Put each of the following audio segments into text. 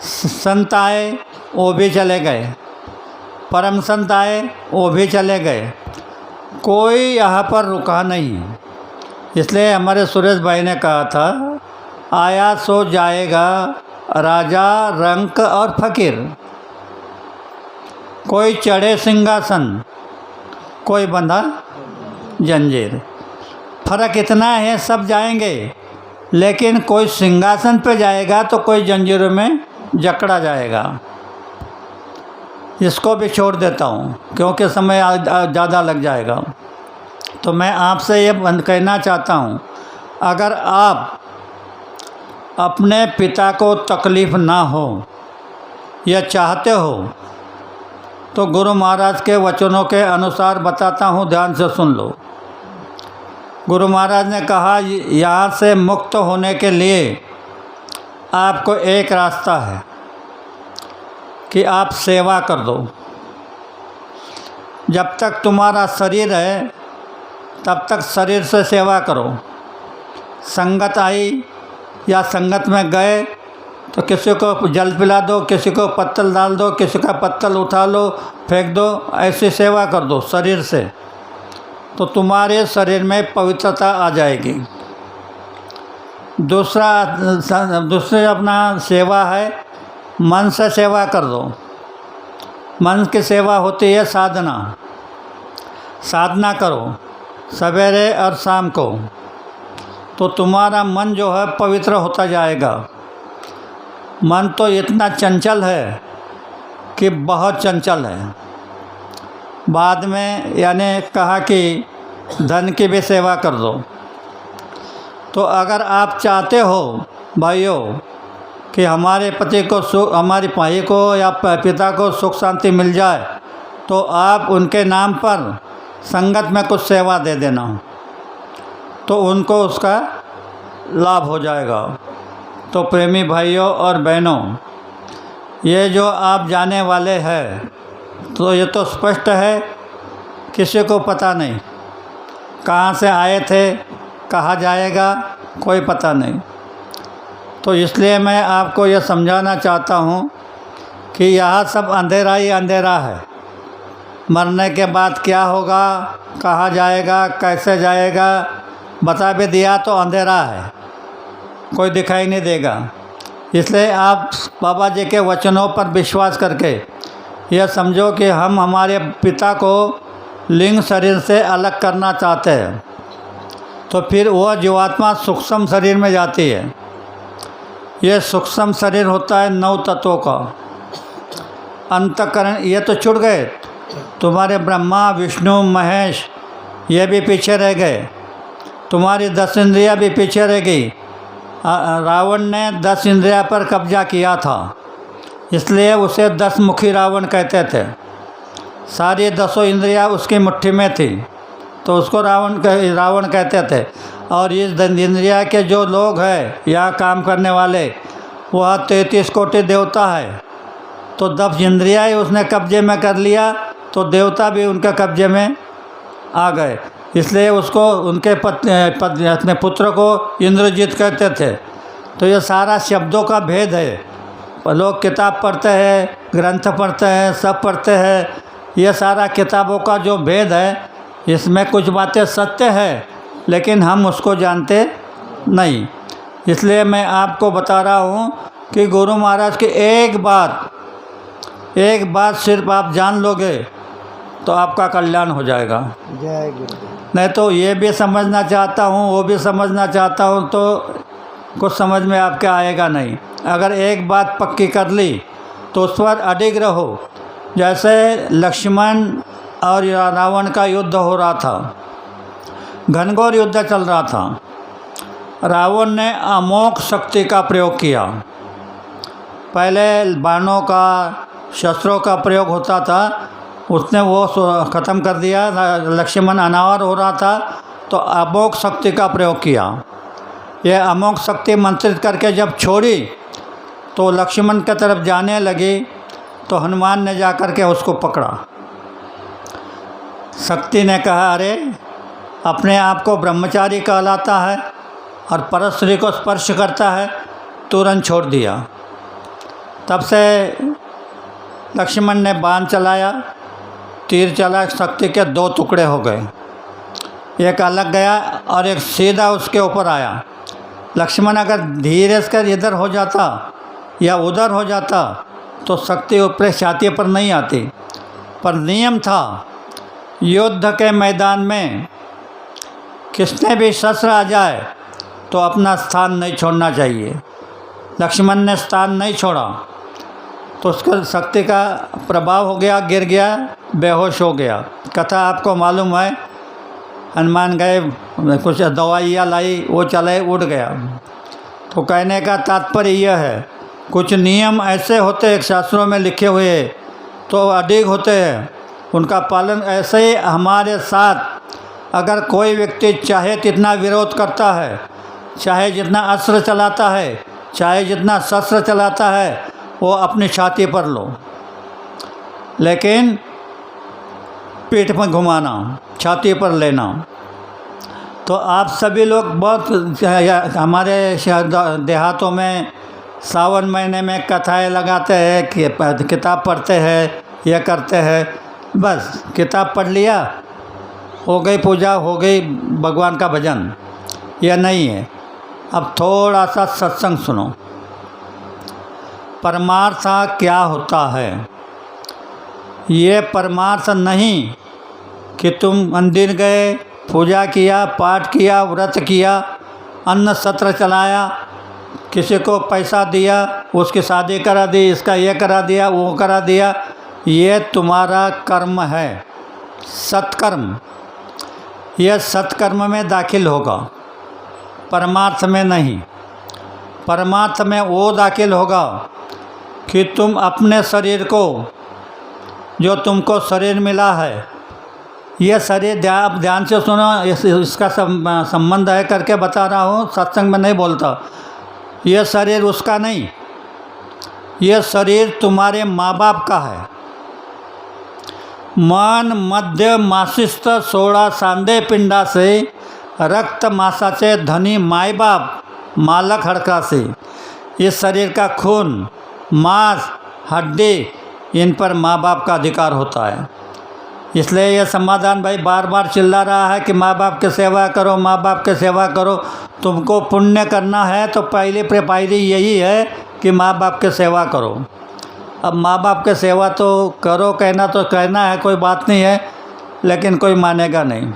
संत आए वो भी चले गए, परम संत आए वो भी चले गए, कोई यहाँ पर रुका नहीं। इसलिए हमारे सुरेश भाई ने कहा था, आया सो जाएगा राजा रंक और फकीर। कोई चढ़े सिंहासन, कोई बंधा जंजीर। फर्क इतना है, सब जाएंगे, लेकिन कोई सिंहासन पे जाएगा तो कोई जंजीरों में जकड़ा जाएगा। इसको भी छोड़ देता हूँ क्योंकि समय ज़्यादा लग जाएगा। तो मैं आपसे ये कहना चाहता हूँ, अगर आप अपने पिता को तकलीफ़ ना हो या चाहते हो तो गुरु महाराज के वचनों के अनुसार बताता हूँ, ध्यान से सुन लो। गुरु महाराज ने कहा, यहाँ से मुक्त होने के लिए आपको एक रास्ता है कि आप सेवा कर दो। जब तक तुम्हारा शरीर है तब तक शरीर से सेवा करो। संगत आई या संगत में गए तो किसी को जल पिला दो, किसी को पत्तल डाल दो, किसी का पत्तल उठा लो फेंक दो, ऐसी सेवा कर दो शरीर से, तो तुम्हारे शरीर में पवित्रता आ जाएगी। दूसरे अपना सेवा है, मन से सेवा कर दो। मन की सेवा होती है साधना। साधना करो सवेरे और शाम को, तो तुम्हारा मन जो है पवित्र होता जाएगा। मन तो इतना चंचल है कि बहुत चंचल है। बाद में यानी कहा कि धन की भी सेवा कर दो। तो अगर आप चाहते हो भाइयों कि हमारे पति को सुख, हमारी भाई को या पिता को सुख शांति मिल जाए, तो आप उनके नाम पर संगत में कुछ सेवा दे देना, तो उनको उसका लाभ हो जाएगा। तो प्रेमी भाइयों और बहनों, ये जो आप जाने वाले हैं, तो ये तो स्पष्ट है, किसी को पता नहीं कहाँ से आए थे, कहाँ जाएगा, कोई पता नहीं। तो इसलिए मैं आपको ये समझाना चाहता हूँ कि यहाँ सब अंधेरा ही अंधेरा है। मरने के बाद क्या होगा, कहाँ जाएगा, कैसे जाएगा, बता भी दिया तो अंधेरा है, कोई दिखाई नहीं देगा। इसलिए आप बाबा जी के वचनों पर विश्वास करके यह समझो कि हम हमारे पिता को लिंग शरीर से अलग करना चाहते हैं, तो फिर वह जीवात्मा सूक्ष्म शरीर में जाती है। यह सूक्ष्म शरीर होता है 9 तत्वों का। अंतःकरण ये तो छूट गए, तुम्हारे ब्रह्मा विष्णु महेश ये भी पीछे रह गए, तुम्हारी 10 इंद्रियाँ भी पीछे रह गई। रावण ने 10 इंद्रियाँ पर कब्जा किया था, इसलिए उसे 10 मुखी रावण कहते थे। सारी 10 इंद्रियाँ उसकी मुट्ठी में थी, तो उसको रावण कहते थे। और इस इंद्रिया के जो लोग हैं यहाँ काम करने वाले, वह 33 कोटि देवता है। तो 10 इंद्रियाँ ही उसने कब्जे में कर लिया, तो देवता भी उनके कब्जे में आ गए। इसलिए उसको उनके अपने पुत्र को इंद्रजीत कहते थे। तो ये सारा शब्दों का भेद है। लोग किताब पढ़ते हैं, ग्रंथ पढ़ते हैं, सब पढ़ते हैं, ये सारा किताबों का जो भेद है, इसमें कुछ बातें सत्य है, लेकिन हम उसको जानते नहीं। इसलिए मैं आपको बता रहा हूँ कि गुरु महाराज की एक बात सिर्फ आप जान लोगे तो आपका कल्याण हो जाएगा। जय गुरुदेव। नहीं तो ये भी समझना चाहता हूँ, वो भी समझना चाहता हूँ, तो कुछ समझ में आपके आएगा नहीं। अगर एक बात पक्की कर ली तो उस पर अडिग रहो। जैसे लक्ष्मण और रावण का युद्ध हो रहा था, घनघोर युद्ध चल रहा था। रावण ने अमोघ शक्ति का प्रयोग किया। पहले बाणों का, शस्त्रों का प्रयोग होता था, उसने वो ख़त्म कर दिया। लक्ष्मण अनावर हो रहा था तो अमोघ शक्ति का प्रयोग किया। यह अमोघ शक्ति मंत्रित करके जब छोड़ी तो लक्ष्मण की तरफ जाने लगी, तो हनुमान ने जाकर के उसको पकड़ा। शक्ति ने कहा, अरे अपने आप को ब्रह्मचारी कहलाता है और परस्त्री को स्पर्श करता है, तुरंत छोड़ दिया। तब से लक्ष्मण ने बाण चलाया, तीर चला, शक्ति के 2 टुकड़े हो गए, एक अलग गया और एक सीधा उसके ऊपर आया। लक्ष्मण अगर धीरे से इधर हो जाता या उधर हो जाता तो शक्ति ऊपर छाती पर नहीं आती। पर नियम था युद्ध के मैदान में किसने भी शस्त्र आ जाए तो अपना स्थान नहीं छोड़ना चाहिए। लक्ष्मण ने स्थान नहीं छोड़ा तो उसका शक्ति का प्रभाव हो गया, गिर गया, बेहोश हो गया। कथा आपको मालूम है, हनुमान गए, कुछ दवाइयाँ लाई, वो चले, उड़ गया। तो कहने का तात्पर्य यह है, कुछ नियम ऐसे होते हैं शास्त्रों में लिखे हुए तो अडिग होते हैं, उनका पालन। ऐसे ही हमारे साथ अगर कोई व्यक्ति चाहे जितना विरोध करता है, चाहे जितना अस्त्र चलाता है, चाहे जितना शस्त्र चलाता है, वो अपनी छाती पर लो, लेकिन पीठ में घुमाना, छाती पर लेना। तो आप सभी लोग बहुत हमारे देहातों में सावन महीने में कथाएं लगाते हैं कि किताब पढ़ते हैं, यह करते हैं, बस किताब पढ़ लिया, हो गई पूजा, हो गई भगवान का भजन, यह नहीं है। अब थोड़ा सा सत्संग सुनो। परमार्थ क्या होता है? ये परमार्थ नहीं कि तुम मंदिर गए, पूजा किया, पाठ किया, व्रत किया, अन्न सत्र चलाया, किसी को पैसा दिया, उसकी शादी करा दी, इसका ये करा दिया, वो करा दिया, ये तुम्हारा कर्म है, सत्कर्म। यह सत्कर्म में दाखिल होगा, परमार्थ में नहीं। परमार्थ में वो दाखिल होगा कि तुम अपने शरीर को, जो तुमको शरीर मिला है, यह शरीर, आप ध्यान से सुनो, इसका संबंध है करके बता रहा हूँ, सत्संग में नहीं बोलता। यह शरीर उसका नहीं, यह शरीर तुम्हारे माँ बाप का है। मन मध्य मासिस्त 16 सांदे पिंडा से रक्त मासाचे धनी माई बाप मालक हड़का से। इस शरीर का खून, मांस, हड्डी, इन पर माँ बाप का अधिकार होता है। इसलिए यह समाधान भाई बार बार चिल्ला रहा है कि माँ बाप की सेवा करो, माँ बाप की सेवा करो। तुमको पुण्य करना है तो पहली पायरी यही है कि माँ बाप की सेवा करो। अब माँ बाप की सेवा तो करो, कहना तो कहना है, कोई बात नहीं है, लेकिन कोई मानेगा नहीं,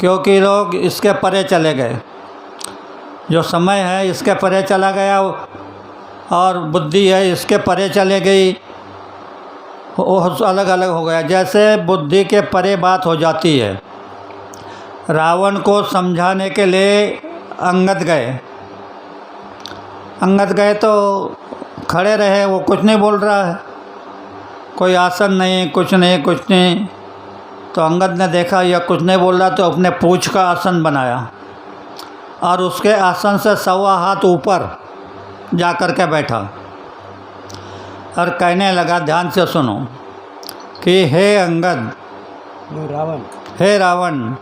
क्योंकि लोग इसके परे चले गए। जो समय है इसके परे चला गया और बुद्धि है इसके परे चले गई, वो अलग अलग हो गया। जैसे बुद्धि के परे बात हो जाती है। रावण को समझाने के लिए अंगद गए तो खड़े रहे, वो कुछ नहीं बोल रहा है, कोई आसन नहीं, कुछ नहीं। तो अंगद ने देखा यह कुछ नहीं बोल रहा, तो अपने पूंछ का आसन बनाया और उसके आसन से 1.25 हाथ ऊपर जा कर के बैठा और कहने लगा, ध्यान से सुनो, कि हे अंगद, हे रावण,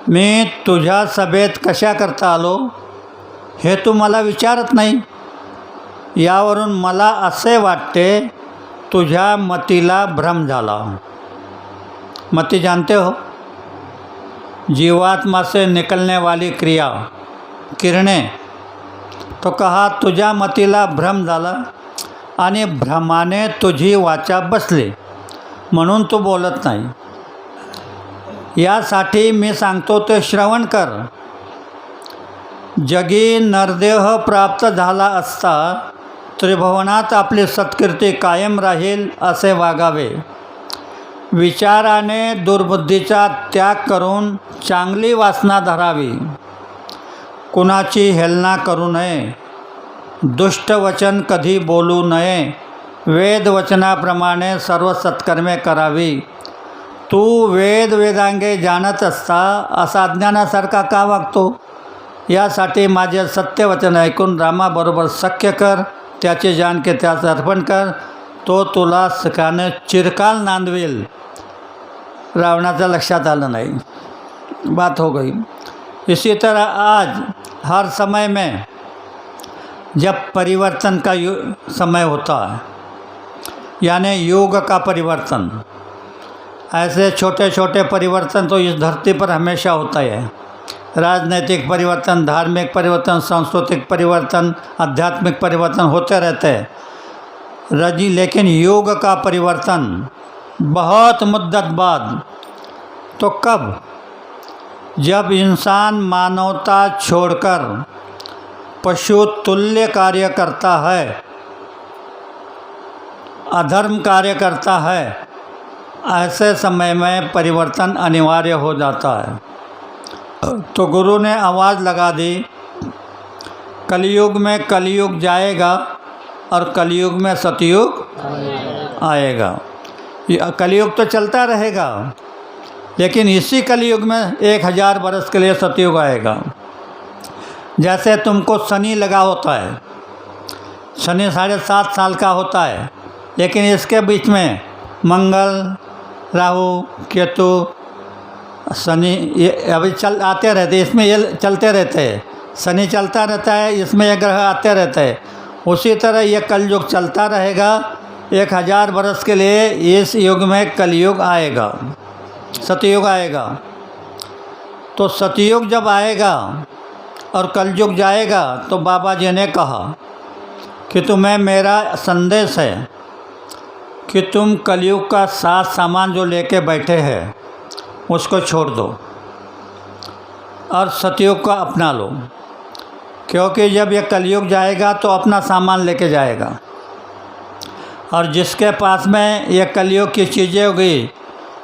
मी तुझ्या सभेत कशा करता आलो हे तू मला विचारत नाही। यावरून मला असे वाटते तुझ्या मतीला भ्रम झाला। मति जानते हो, जीवात्मा से निकलने वाली क्रिया, किरणें। तो कहा तुझ्या मतीला भ्रम झाला आणि भ्रमाने तुझी वाचा बसली, म्हणून तू बोलत नाही। यासाठी मी सांगतो ते श्रवण कर। जगी नरदेह प्राप्त झाला असता त्रिभुवनात आपली सत्कीर्ती कायम राहील असे वागावे। विचाराने दुर्बुद्धीचा त्याग करून चांगली वासना धरावी। कुणाची हेलना करू नये, दुष्ट वचन कधी बोलू नये। वेद वचनाप्रमाणे सर्व सत्कर्मे करावी। तू वेदांगे जाणत असता असा अज्ञानासारखा का वागतो? यासाठी माझे सत्यवचन ऐकून रामाबरोबर सख्य कर, त्याचे जानके त्यास अर्पण कर, तो तुला सुखाने चिरकाल नांदवेल। रावणाच्या लक्षात आलं नहीं, बात हो गई। इसी तरह आज हर समय में जब परिवर्तन का समय होता है, यानी युग का परिवर्तन। ऐसे छोटे छोटे परिवर्तन तो इस धरती पर हमेशा होता है। राजनीतिक परिवर्तन, धार्मिक परिवर्तन, सांस्कृतिक परिवर्तन, आध्यात्मिक परिवर्तन होते रहते हैं। लेकिन युग का परिवर्तन बहुत मुद्दत बाद। तो कब? जब इंसान मानवता छोड़कर पशु तुल्य कार्य करता है, अधर्म कार्य करता है, ऐसे समय में परिवर्तन अनिवार्य हो जाता है। तो गुरु ने आवाज़ लगा दी, कलयुग में कलयुग जाएगा और कलयुग में सतयुग आएगा। कलयुग तो चलता रहेगा, लेकिन इसी कलयुग में 1000 वर्ष के लिए सतयुग आएगा। जैसे तुमको शनि लगा होता है, शनि 7.5 साल का होता है, लेकिन इसके बीच में मंगल, राहु, केतु, शनि ये अभी आते रहते, इसमें ये चलते रहते हैं। शनि चलता रहता है, इसमें ये ग्रह आते रहते हैं। उसी तरह ये कलयुग चलता रहेगा। 1000 वर्ष के लिए इस युग में कलयुग आएगा, सतयुग आएगा। तो सतयुग जब आएगा और कलयुग जाएगा, तो बाबा जी ने कहा कि तुम्हें मेरा संदेश है कि तुम कलयुग का सामान जो लेके बैठे हैं उसको छोड़ दो और सतयुग का अपना लो। क्योंकि जब ये कलयुग जाएगा तो अपना सामान लेके जाएगा, और जिसके पास में ये कलयुग की चीज़ें होगी,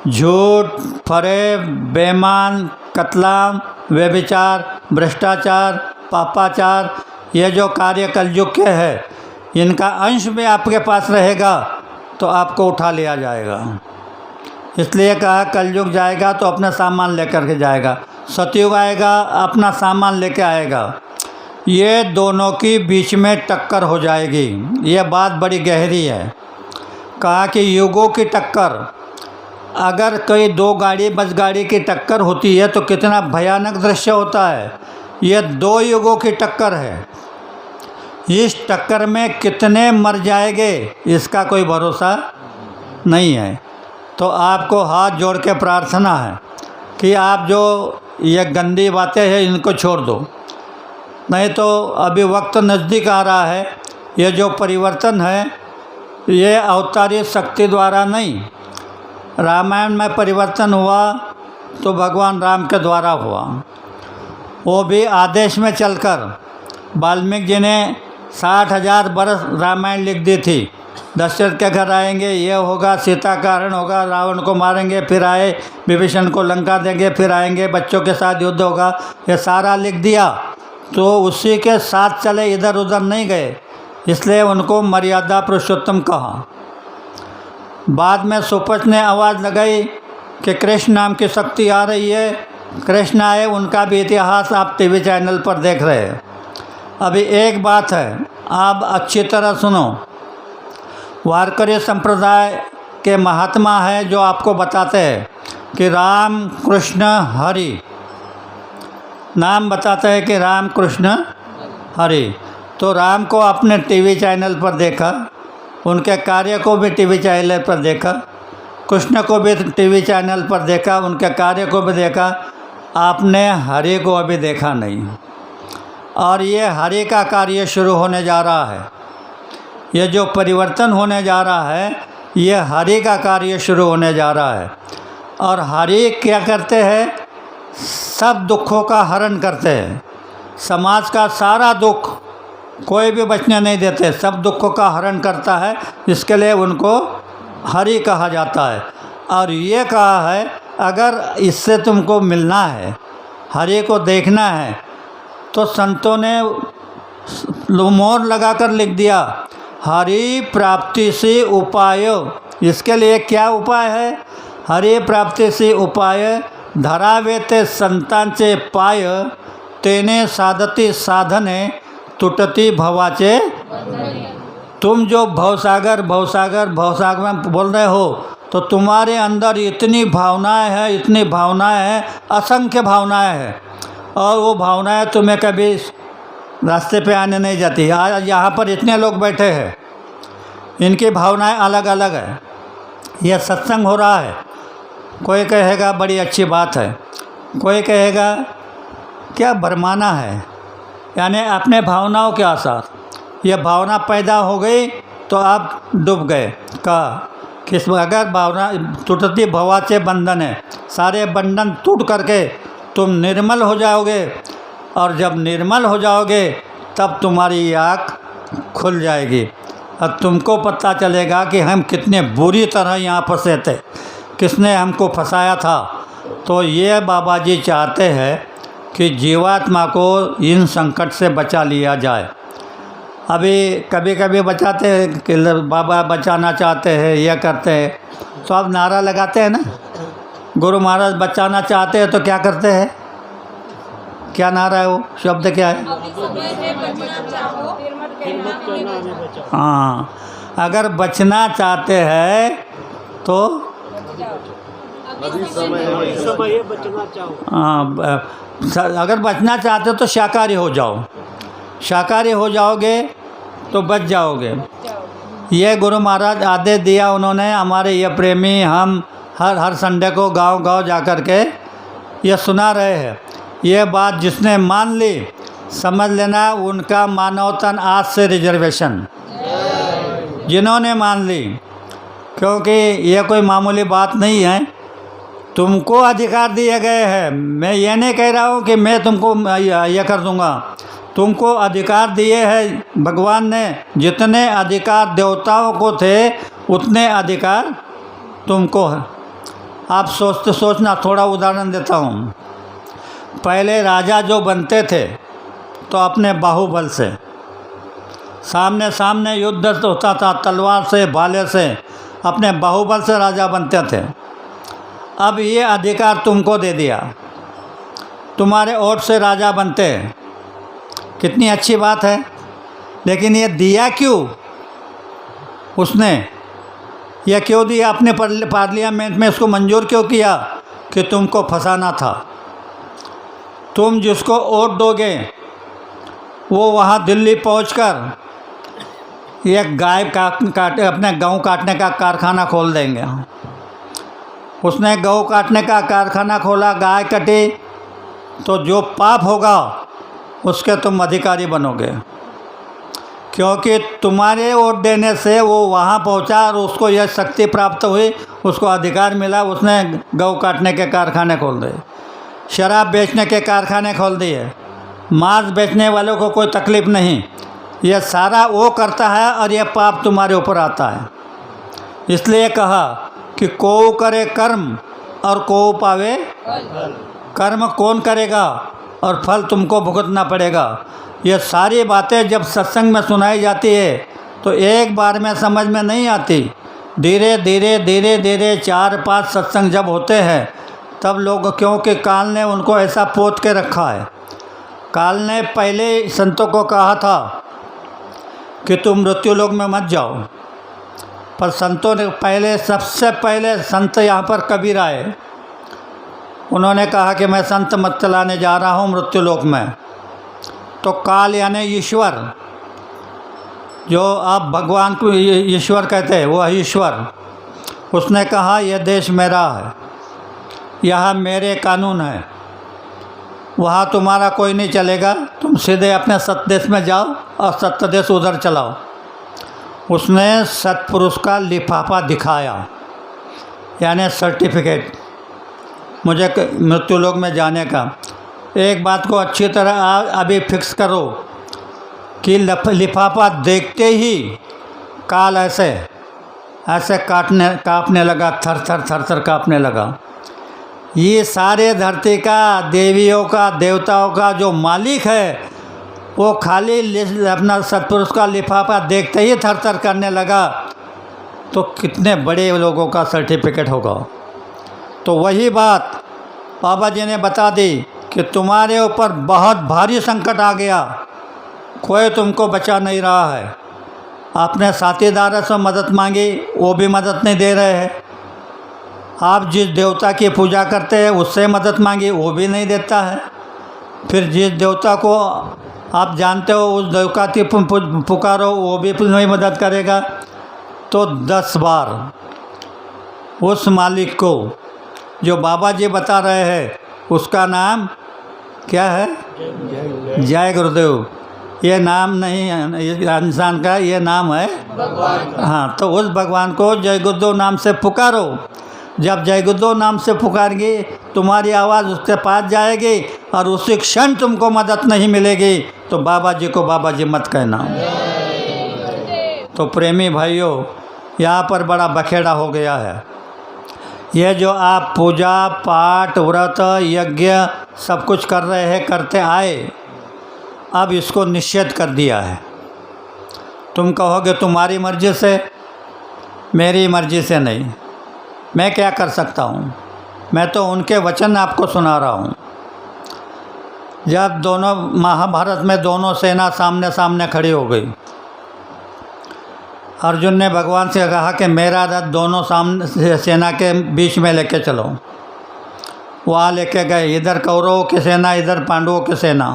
झूठ, फरेब, बेईमान, कत्लाम, व्यभिचार, भ्रष्टाचार, पापाचार, ये जो कार्य कलयुग के हैं, इनका अंश भी आपके पास रहेगा तो आपको उठा लिया जाएगा। इसलिए कहा कलयुग जाएगा तो अपना सामान लेकर के जाएगा, सतयुग आएगा अपना सामान लेके आएगा। ये दोनों की बीच में टक्कर हो जाएगी। ये बात बड़ी गहरी है। कहा कि युगों की टक्कर, अगर कोई 2 गाड़ी बस गाड़ी की टक्कर होती है तो कितना भयानक दृश्य होता है। ये 2 युगों की टक्कर है। इस टक्कर में कितने मर जाएंगे इसका कोई भरोसा नहीं है। तो आपको हाथ जोड़ के प्रार्थना है कि आप जो ये गंदी बातें हैं इनको छोड़ दो, नहीं तो अभी वक्त नज़दीक आ रहा है। ये जो परिवर्तन है ये अवतारी शक्ति द्वारा नहीं, रामायण में परिवर्तन हुआ तो भगवान राम के द्वारा हुआ, वो भी आदेश में चलकर। वाल्मीकि जी ने 60,000 बरस रामायण लिख दी थी। दशरथ के घर आएंगे, ये होगा, सीता का हरण होगा, रावण को मारेंगे, फिर आए विभीषण को लंका देंगे, फिर आएंगे, बच्चों के साथ युद्ध होगा, ये सारा लिख दिया। तो उसी के साथ चले, इधर उधर नहीं गए, इसलिए उनको मर्यादा पुरुषोत्तम कहा। बाद में सुपथ ने आवाज़ लगाई कि कृष्ण नाम की शक्ति आ रही है। कृष्ण आए, उनका भी इतिहास आप टीवी चैनल पर देख रहे हैं। अभी एक बात है, आप अच्छी तरह सुनो। वारकरी संप्रदाय के महात्मा है जो आपको बताते हैं कि राम कृष्ण हरि, नाम बताते हैं कि राम कृष्ण हरि। तो राम को आपने टीवी चैनल पर देखा, उनके कार्य को भी टीवी चैनल पर देखा, कृष्ण को भी टीवी चैनल पर देखा, उनके कार्य को भी देखा। आपने हरि को अभी देखा नहीं। और ये हरि का कार्य शुरू होने जा रहा है। ये जो परिवर्तन होने जा रहा है, ये हरि का कार्य शुरू होने जा रहा है। और हरि क्या करते हैं? सब दुखों का हरण करते हैं। समाज का सारा दुख कोई भी बचने नहीं देते, सब दुखों का हरण करता है। इसके लिए उनको हरि कहा जाता है। और ये कहा है अगर इससे तुमको मिलना है, हरि को देखना है, तो संतों ने मोहर लगाकर लिख दिया, हरि प्राप्ति से उपाय। इसके लिए क्या उपाय है? हरि प्राप्ति से उपाय धरावेते संतांचे पाय, तेने साधती साधने तुटती भवाचे। तुम जो भवसागर में बोल रहे हो, तो तुम्हारे अंदर इतनी भावनाएं हैं, इतनी भावनाएं हैं, असंख्य भावनाएं हैं। और वो भावनाएं तुम्हें कभी रास्ते पे आने नहीं जाती। आज यहाँ पर इतने लोग बैठे हैं, इनकी भावनाएं अलग अलग है। यह सत्संग हो रहा है, कोई कहेगा बड़ी अच्छी बात है, कोई कहेगा क्या भरमाना है, यानी अपने भावनाओं के आसार। यह भावना पैदा हो गई तो आप डूब गए। का किस अगर भावना टूटती भवा से बंधन है, सारे बंधन टूट करके तुम निर्मल हो जाओगे, और जब निर्मल हो जाओगे तब तुम्हारी आँख खुल जाएगी और तुमको पता चलेगा कि हम कितने बुरी तरह यहाँ फंसे थे, किसने हमको फंसाया था। तो ये बाबा जी चाहते हैं कि जीवात्मा को इन संकट से बचा लिया जाए। अभी कभी कभी बचाते हैं कि बाबा बचाना चाहते हैं, यह करते हैं, तो आप नारा लगाते हैं ना, गुरु महाराज बचाना चाहते हैं, तो क्या करते हैं? क्या नारा है वो? शब्द क्या है? हाँ, अगर बचना चाहते हैं तो हाँ, अगर बचना चाहते हो तो शाकाहारी हो जाओ। शाकाहारी हो जाओगे तो बच जाओगे। ये गुरु महाराज आदेश दिया उन्होंने। हमारे ये प्रेमी हम हर संडे को गांव-गांव जा कर के ये सुना रहे हैं। ये बात जिसने मान ली, समझ लेना उनका मानव तन आज से रिजर्वेशन। जिन्होंने मान ली, क्योंकि ये कोई मामूली बात नहीं है। तुमको अधिकार दिए गए हैं। मैं ये नहीं कह रहा हूँ कि मैं तुमको ये कर दूँगा। तुमको अधिकार दिए हैं भगवान ने। जितने अधिकार देवताओं को थे उतने अधिकार तुमको है। आप सोचना, थोड़ा उदाहरण देता हूँ। पहले राजा जो बनते थे तो अपने बाहुबल से सामने सामने युद्ध होता था, तलवार से, भाले से, अपने बाहुबल से राजा बनते थे। अब ये अधिकार तुमको दे दिया, तुम्हारे वोट से राजा बनते। कितनी अच्छी बात है। लेकिन ये दिया क्यों उसने? यह क्यों दिया? अपने पार्लियामेंट में इसको मंजूर क्यों किया? कि तुमको फंसाना था। तुम जिसको वोट दोगे वो वहाँ दिल्ली पहुंचकर एक गाय अपने गऊ काटने का कारखाना खोल देंगे। उसने गऊ काटने का कारखाना खोला, गाय कटी, तो जो पाप होगा उसके तुम अधिकारी बनोगे, क्योंकि तुम्हारे वोट देने से वो वहाँ पहुँचा और उसको यह शक्ति प्राप्त हुई, उसको अधिकार मिला। उसने गऊ काटने के कारखाने खोल दिए, शराब बेचने के कारखाने खोल दिए, मांस बेचने वालों को कोई तकलीफ़ नहीं। यह सारा वो करता है और यह पाप तुम्हारे ऊपर आता है। इसलिए कहा कि को करे कर्म और को पावे कर्म। कौन करेगा और फल तुमको भुगतना पड़ेगा। ये सारी बातें जब सत्संग में सुनाई जाती है तो एक बार में समझ में नहीं आती। धीरे धीरे धीरे धीरे 4-5 सत्संग जब होते हैं तब लोग, क्योंकि काल ने उनको ऐसा पोत के रखा है। काल ने पहले संतों को कहा था कि तुम मृत्यु लोक में मत जाओ, पर संतों ने पहले, सबसे पहले संत यहाँ पर कबीर आए। उन्होंने कहा कि मैं संत मत चलाने जा रहा हूँ मृत्यु लोक में। तो काल यानी ईश्वर, जो आप भगवान को ईश्वर कहते हैं, वो ईश्वर, उसने कहा यह देश मेरा है, यहाँ मेरे कानून है, वहाँ तुम्हारा कोई नहीं चलेगा। तुम सीधे अपने सतदेश में जाओ और सतदेश उधर चलाओ। उसने सत्पुरुष का लिफाफा दिखाया, यानी सर्टिफिकेट, मुझे मृत्यु लोक में जाने का। एक बात को अच्छी तरह अभी फिक्स करो कि लिफाफा देखते ही काल ऐसे काँपने लगा, थर थर काँपने लगा। ये सारे धरती का, देवियों का, देवताओं का जो मालिक है वो खाली अपना सत्पुरुष का लिफाफा देखते ही थर थर करने लगा, तो कितने बड़े लोगों का सर्टिफिकेट होगा। तो वही बात बाबा जी ने बता दी कि तुम्हारे ऊपर बहुत भारी संकट आ गया, कोई तुमको बचा नहीं रहा है। आपने साथीदारों से मदद मांगी, वो भी मदद नहीं दे रहे हैं। आप जिस देवता की पूजा करते हैं उससे मदद मांगी, वो भी नहीं देता है। फिर जिस देवता को आप जानते हो उस देवकाती पुकारो, वो भी नहीं मदद करेगा, तो 10 बार उस मालिक को जो बाबा जी बता रहे हैं उसका नाम क्या है? जय गुरुदेव। ये नाम नहीं है इंसान का, ये नाम है भगवान। हाँ, तो उस भगवान को जय गुरुदेव नाम से पुकारो। जब जय गुरुदेव नाम से पुकारेंगे तुम्हारी आवाज़ उसके पास जाएगी और उसी क्षण तुमको मदद नहीं मिलेगी, तो बाबा जी को बाबा जी मत कहना। तो प्रेमी भाइयों, यहाँ पर बड़ा बखेड़ा हो गया है। ये जो आप पूजा पाठ व्रत यज्ञ सब कुछ कर रहे हैं, करते आए, अब इसको निषेध कर दिया है। तुम कहोगे तुम्हारी मर्ज़ी से, मेरी मर्ज़ी से नहीं। मैं क्या कर सकता हूँ? मैं तो उनके वचन आपको सुना रहा हूँ। जब दोनों महाभारत में दोनों सेना सामने सामने खड़ी हो गई, अर्जुन ने भगवान से कहा कि मेरा रथ दोनों सामने सेना के बीच में लेके चलो। वहाँ लेके गए, इधर कौरवों की सेना, इधर पांडवों की सेना।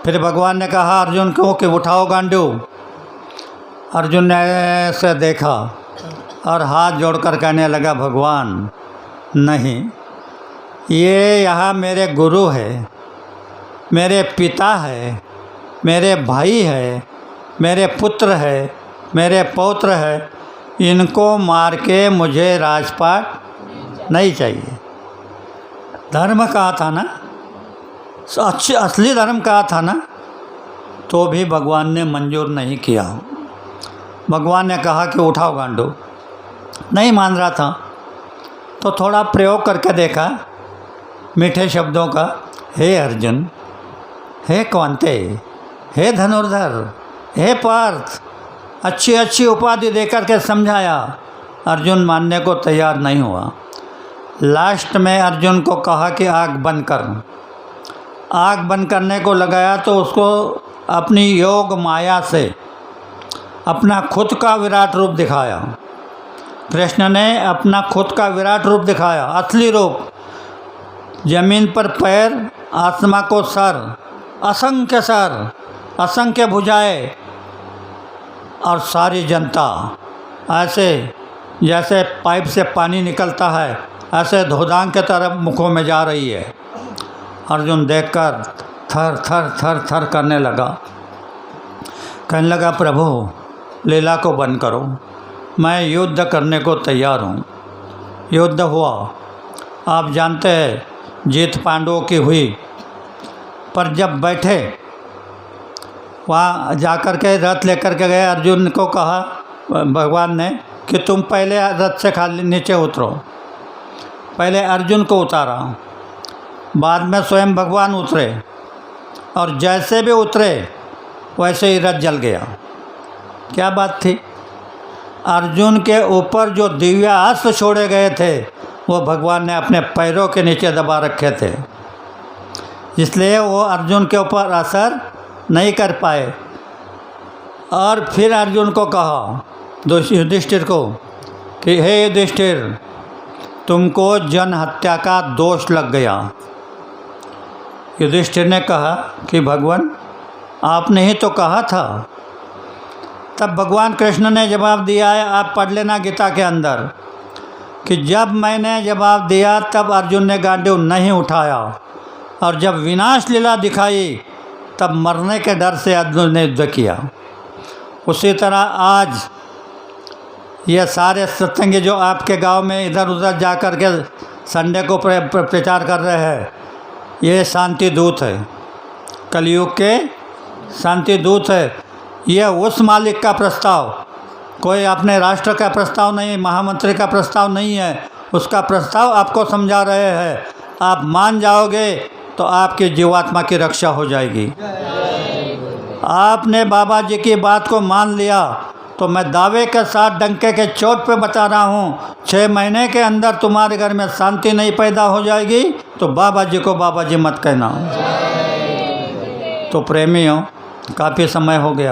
फिर भगवान ने कहा अर्जुन को कि उठाओ गांडू। अर्जुन ने ऐसे देखा और हाथ जोड़कर कहने लगा, भगवान नहीं, ये यहाँ मेरे गुरु है, मेरे पिता है, मेरे भाई है, मेरे पुत्र है, मेरे पौत्र है, इनको मार के मुझे राजपाट नहीं चाहिए। धर्म कहा था ना, असली धर्म कहा था ना, तो भी भगवान ने मंजूर नहीं किया। भगवान ने कहा कि उठाओ गांडू। नहीं मान रहा था, तो थोड़ा प्रयोग करके देखा मीठे शब्दों का। हे अर्जुन, हे कौंते, हे धनुर्धर, हे पार्थ, अच्छी अच्छी उपाधि देकर के समझाया। अर्जुन मानने को तैयार नहीं हुआ। लास्ट में अर्जुन को कहा कि आग बंद कर। आग बंद करने को लगाया तो उसको अपनी योग माया से अपना खुद का विराट रूप दिखाया। कृष्ण ने अपना खुद का विराट रूप दिखाया, असली रूप। जमीन पर पैर, आसमां को सर, असंख्य भुजाएं और सारी जनता ऐसे जैसे पाइप से पानी निकलता है, ऐसे धोधांग के तरफ मुखों में जा रही है। अर्जुन देखकर थर थर थर थर करने लगा। कहने लगा, प्रभु लीला को बंद करो, मैं युद्ध करने को तैयार हूँ। युद्ध हुआ। आप जानते हैं जीत पांडवों की हुई, पर जब बैठे वहाँ जाकर के रथ लेकर के गए, अर्जुन को कहा भगवान ने कि तुम पहले रथ से खाली नीचे उतरो। पहले अर्जुन को उतारा, बाद में स्वयं भगवान उतरे, और जैसे भी उतरे वैसे ही रथ जल गया। क्या बात थी? अर्जुन के ऊपर जो दिव्य अस्त्र छोड़े गए थे वो भगवान ने अपने पैरों के नीचे दबा रखे थे, इसलिए वो अर्जुन के ऊपर असर नहीं कर पाए। और फिर अर्जुन को कहा, युधिष्ठिर को, कि हे युधिष्ठिर, तुमको जन हत्या का दोष लग गया। युधिष्ठिर ने कहा कि भगवान आपने ही तो कहा था। तब भगवान कृष्ण ने जवाब दिया है, आप पढ़ लेना गीता के अंदर, कि जब मैंने जवाब दिया तब अर्जुन ने गांडीव नहीं उठाया, और जब विनाश लीला दिखाई तब मरने के डर से अर्जुन ने युद्ध किया। उसी तरह आज ये सारे सत्संगी जो आपके गांव में इधर उधर जा कर के संडे को प्रचार कर रहे हैं, ये शांति दूत है, कलयुग के शांति दूत है। ये उस मालिक का प्रस्ताव, कोई अपने राष्ट्र का प्रस्ताव नहीं, महामंत्री का प्रस्ताव नहीं है, उसका प्रस्ताव आपको समझा रहे हैं। आप मान जाओगे तो आपकी जीवात्मा की रक्षा हो जाएगी। आपने बाबा जी की बात को मान लिया तो मैं दावे के साथ डंके के चोट पे बता रहा हूँ, 6 महीने के अंदर तुम्हारे घर में शांति नहीं पैदा हो जाएगी, तो बाबा जी को बाबा जी मत कहना। तो प्रेमियों, काफ़ी समय हो गया।